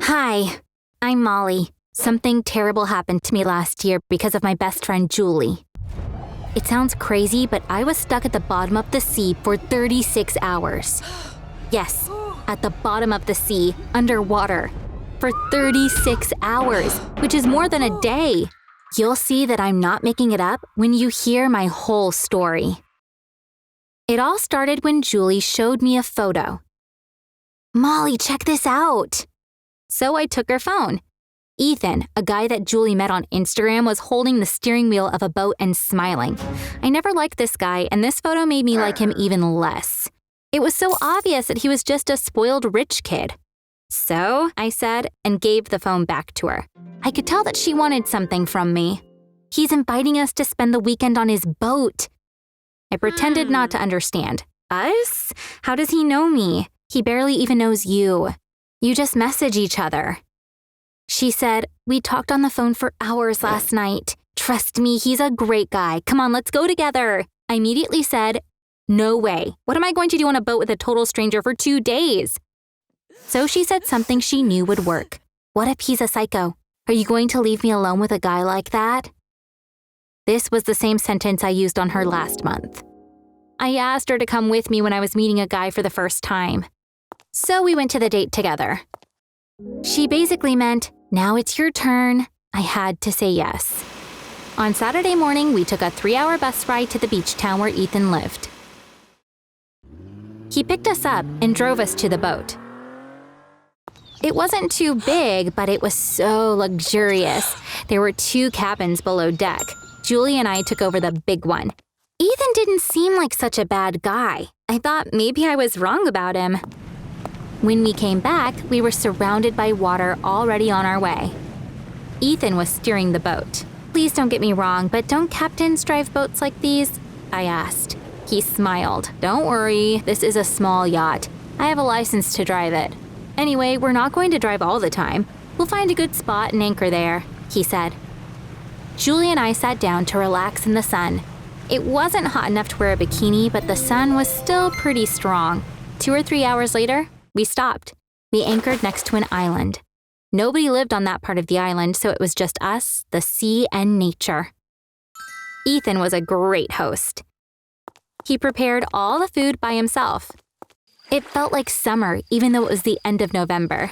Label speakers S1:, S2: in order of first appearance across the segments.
S1: Hi, I'm Molly. Something terrible happened to me last year because of my best friend Julie. It sounds crazy, but I was stuck at the bottom of the sea for 36 hours. Yes, at the bottom of the sea, underwater, for 36 hours, which is more than a day. You'll see that I'm not making it up when you hear my whole story. It all started when Julie showed me a photo. Molly, check this out. So I took her phone. Ethan, a guy that Julie met on Instagram, was holding the steering wheel of a boat and smiling. I never liked this guy, and this photo made me like him even less. It was so obvious that he was just a spoiled rich kid. So, I said, and gave the phone back to her. I could tell that she wanted something from me. He's inviting us to spend the weekend on his boat. I pretended not to understand. Us? How does he know me? He barely even knows you. You just message each other. She said, we talked on the phone for hours last night. Trust me, he's a great guy. Come on, let's go together. I immediately said, no way. What am I going to do on a boat with a total stranger for 2 days? So she said something she knew would work. What if he's a psycho? Are you going to leave me alone with a guy like that? This was the same sentence I used on her last month. I asked her to come with me when I was meeting a guy for the first time. So we went to the date together. She basically meant, now it's your turn. I had to say yes. On Saturday morning, we took a 3-hour bus ride to the beach town where Ethan lived. He picked us up and drove us to the boat. It wasn't too big, but it was so luxurious. There were 2 cabins below deck. Julie and I took over the big one. Ethan didn't seem like such a bad guy. I thought maybe I was wrong about him. When we came back, we were surrounded by water already on our way. Ethan was steering the boat. Please don't get me wrong, but don't captains drive boats like these? I asked. He smiled. Don't worry, this is a small yacht. I have a license to drive it. Anyway, we're not going to drive all the time. We'll find a good spot and anchor there, he said. Julie and I sat down to relax in the sun. It wasn't hot enough to wear a bikini, but the sun was still pretty strong. 2 or 3 hours later, we stopped. We anchored next to an island. Nobody lived on that part of the island, so it was just us, the sea, and nature. Ethan was a great host. He prepared all the food by himself. It felt like summer, even though it was the end of November.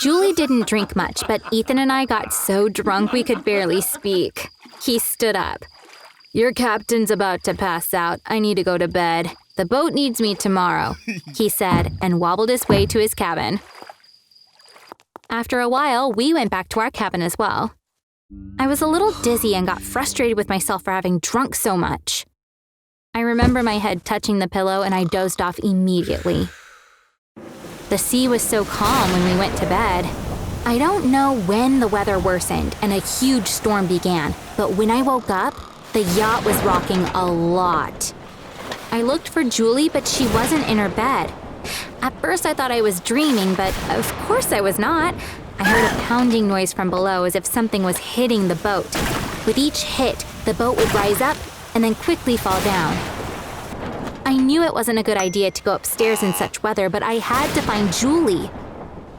S1: Julie didn't drink much, but Ethan and I got so drunk we could barely speak. He stood up. Your captain's about to pass out. I need to go to bed. The boat needs me tomorrow, he said, and wobbled his way to his cabin. After a while, we went back to our cabin as well. I was a little dizzy and got frustrated with myself for having drunk so much. I remember my head touching the pillow and I dozed off immediately. The sea was so calm when we went to bed. I don't know when the weather worsened and a huge storm began, but when I woke up, the yacht was rocking a lot. I looked for Julie, but she wasn't in her bed. At first, I thought I was dreaming, but of course I was not. I heard a pounding noise from below as if something was hitting the boat. With each hit, the boat would rise up and then quickly fall down. I knew it wasn't a good idea to go upstairs in such weather, but I had to find Julie.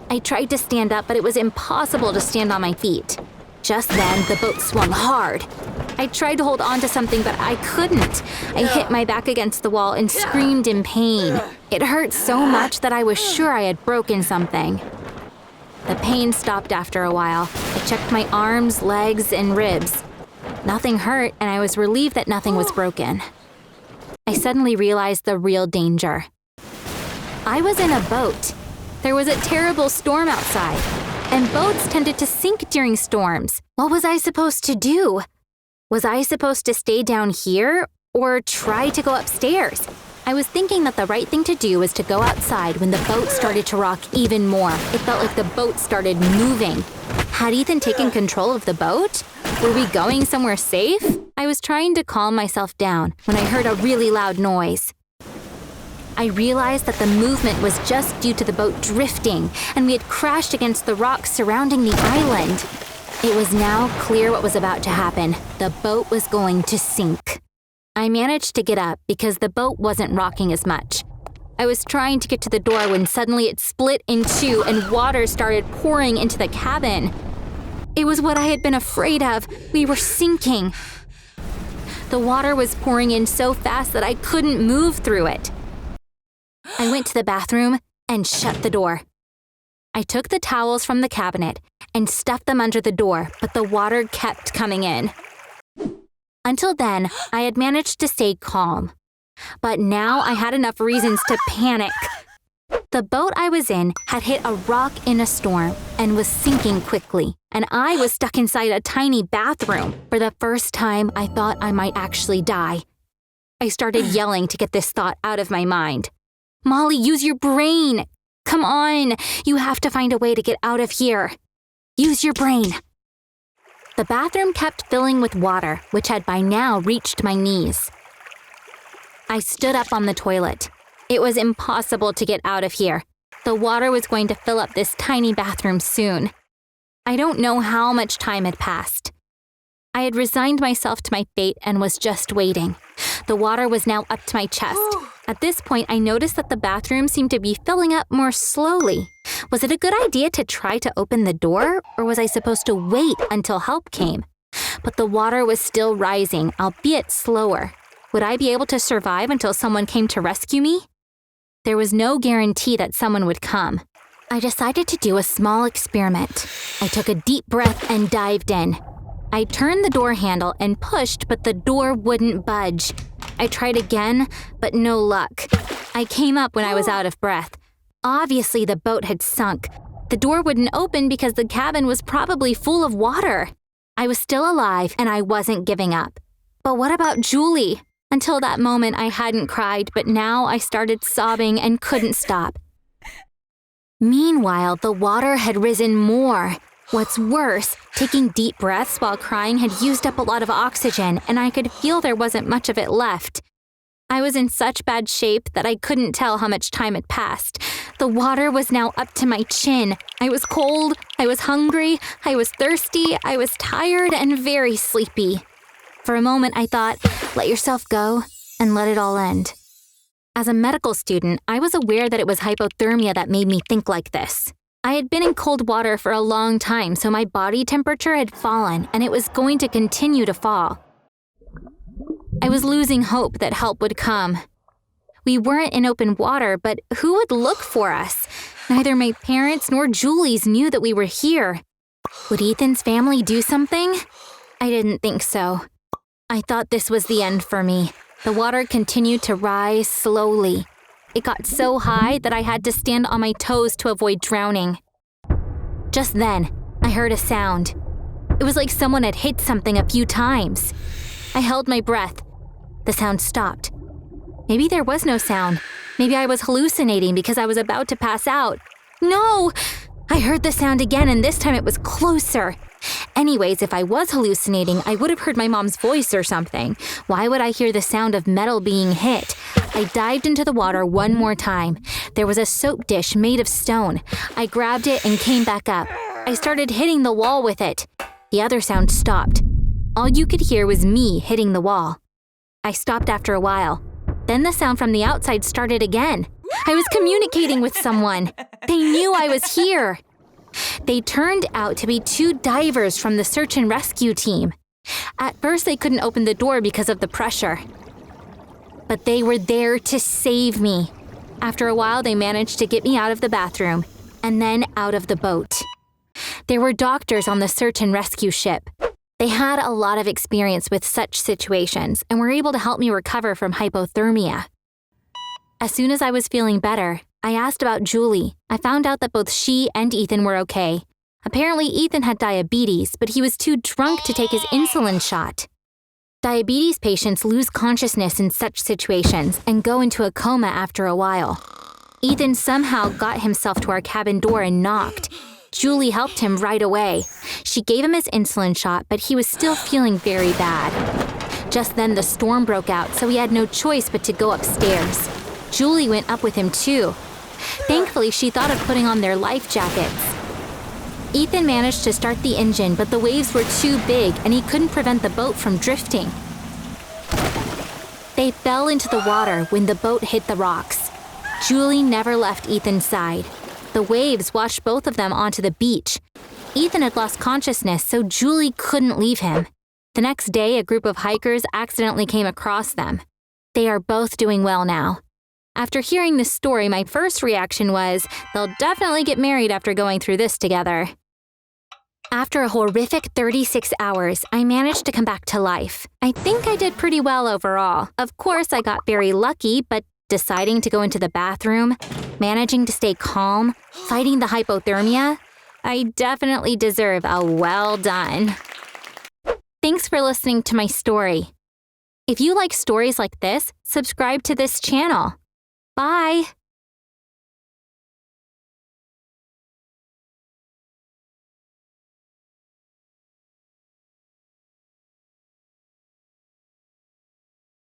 S1: I tried to stand up, but it was impossible to stand on my feet. Just then, the boat swung hard. I tried to hold on to something, but I couldn't. I hit my back against the wall and screamed in pain. It hurt so much that I was sure I had broken something. The pain stopped after a while. I checked my arms, legs, and ribs. Nothing hurt, and I was relieved that nothing was broken. I suddenly realized the real danger. I was in a boat. There was a terrible storm outside, and boats tended to sink during storms. What was I supposed to do? Was I supposed to stay down here or try to go upstairs? I was thinking that the right thing to do was to go outside when the boat started to rock even more. It felt like the boat started moving. Had Ethan taken control of the boat? Were we going somewhere safe? I was trying to calm myself down when I heard a really loud noise. I realized that the movement was just due to the boat drifting, and we had crashed against the rocks surrounding the island. It was now clear what was about to happen. The boat was going to sink. I managed to get up because the boat wasn't rocking as much. I was trying to get to the door when suddenly it split in two and water started pouring into the cabin. It was what I had been afraid of. We were sinking. The water was pouring in so fast that I couldn't move through it. I went to the bathroom and shut the door. I took the towels from the cabinet and stuffed them under the door, but the water kept coming in. Until then, I had managed to stay calm. But now I had enough reasons to panic. The boat I was in had hit a rock in a storm and was sinking quickly, and I was stuck inside a tiny bathroom. For the first time, I thought I might actually die. I started yelling to get this thought out of my mind. "Molly, use your brain! Come on! You have to find a way to get out of here. Use your brain!" The bathroom kept filling with water, which had by now reached my knees. I stood up on the toilet. It was impossible to get out of here. The water was going to fill up this tiny bathroom soon. I don't know how much time had passed. I had resigned myself to my fate and was just waiting. The water was now up to my chest. At this point, I noticed that the bathroom seemed to be filling up more slowly. Was it a good idea to try to open the door, or was I supposed to wait until help came? But the water was still rising, albeit slower. Would I be able to survive until someone came to rescue me? There was no guarantee that someone would come. I decided to do a small experiment. I took a deep breath and dived in. I turned the door handle and pushed, but the door wouldn't budge. I tried again, but no luck. I came up when I was out of breath. Obviously, the boat had sunk. The door wouldn't open because the cabin was probably full of water. I was still alive, and I wasn't giving up. But what about Julie? Until that moment, I hadn't cried, but now I started sobbing and couldn't stop. Meanwhile, the water had risen more. What's worse, taking deep breaths while crying had used up a lot of oxygen, and I could feel there wasn't much of it left. I was in such bad shape that I couldn't tell how much time had passed. The water was now up to my chin. I was cold, I was hungry, I was thirsty, I was tired and very sleepy. For a moment, I thought, let yourself go and let it all end. As a medical student, I was aware that it was hypothermia that made me think like this. I had been in cold water for a long time, so my body temperature had fallen, and it was going to continue to fall. I was losing hope that help would come. We weren't in open water, but who would look for us? Neither my parents nor Julie's knew that we were here. Would Ethan's family do something? I didn't think so. I thought this was the end for me. The water continued to rise slowly. It got so high that I had to stand on my toes to avoid drowning. Just then, I heard a sound. It was like someone had hit something a few times. I held my breath. The sound stopped. Maybe there was no sound. Maybe I was hallucinating because I was about to pass out. No! I heard the sound again, and this time it was closer. Anyways, if I was hallucinating, I would have heard my mom's voice or something. Why would I hear the sound of metal being hit? I dived into the water one more time. There was a soap dish made of stone. I grabbed it and came back up. I started hitting the wall with it. The other sound stopped. All you could hear was me hitting the wall. I stopped after a while. Then the sound from the outside started again. I was communicating with someone. They knew I was here. They turned out to be two divers from the search and rescue team. At first, they couldn't open the door because of the pressure. But they were there to save me. After a while, they managed to get me out of the bathroom and then out of the boat. There were doctors on the search and rescue ship. They had a lot of experience with such situations and were able to help me recover from hypothermia. As soon as I was feeling better, I asked about Julie. I found out that both she and Ethan were okay. Apparently, Ethan had diabetes, but he was too drunk to take his insulin shot. Diabetes patients lose consciousness in such situations and go into a coma after a while. Ethan somehow got himself to our cabin door and knocked. Julie helped him right away. She gave him his insulin shot, but he was still feeling very bad. Just then, the storm broke out, so he had no choice but to go upstairs. Julie went up with him too. Thankfully, she thought of putting on their life jackets. Ethan managed to start the engine, but the waves were too big and he couldn't prevent the boat from drifting. They fell into the water when the boat hit the rocks. Julie never left Ethan's side. The waves washed both of them onto the beach. Ethan had lost consciousness, so Julie couldn't leave him. The next day, a group of hikers accidentally came across them. They are both doing well now. After hearing this story, my first reaction was, they'll definitely get married after going through this together. After a horrific 36 hours, I managed to come back to life. I think I did pretty well overall. Of course, I got very lucky, but deciding to go into the bathroom, managing to stay calm, fighting the hypothermia, I definitely deserve a well done. Thanks for listening to my story. If you like stories like this, subscribe to this channel. Bye!